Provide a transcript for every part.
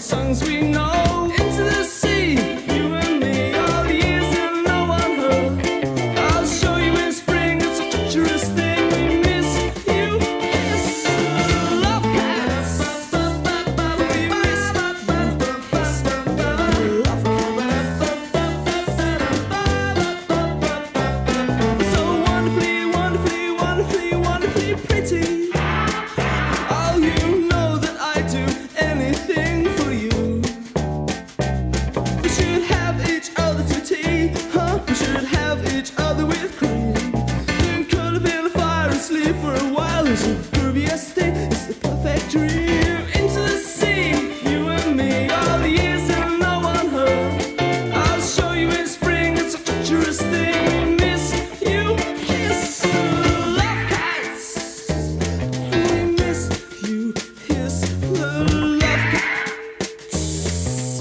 songs we know. Into the sea, you and me, all the years and no one heard. I'll show you in spring, it's a treacherous thing. We miss you, yes. Love cats. We miss love cats. So wonderfully, wonderfully, wonderfully, wonderfully pretty. Oh, you know that I do anything for you. We should have each other to tea, huh? We should have each other with cream. Then curl up in the fire and sleep for a while. It's a groovy state, it's the perfect dream. Into the sea, you and me, all the years and no one heard. I'll show you in spring, it's a treacherous thing. We miss you, kiss, love cats. We miss you, kiss, the love cats.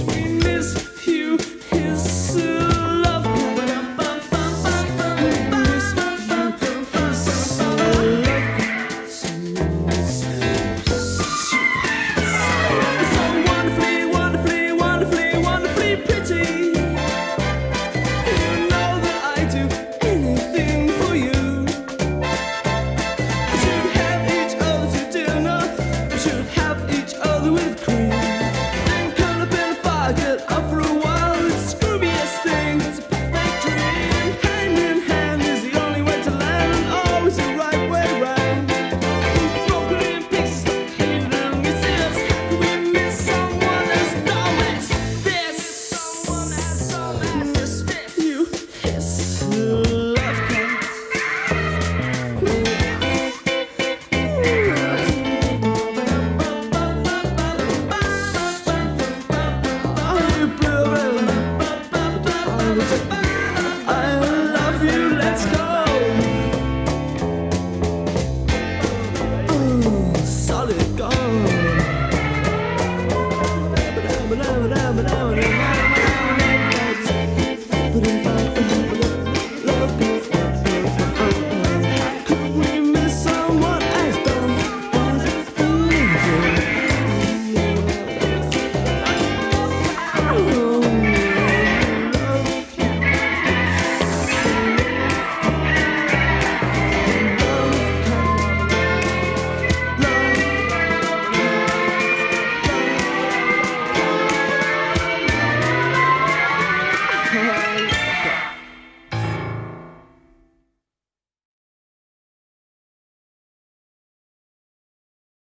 We miss you, kiss, the love cats. We miss you, kiss, the love cats. So wonderfully, wonderfully, wonderfully, wonderfully pretty. You know that I do anything for you. We should have each other to dinner. We should have each other with cream.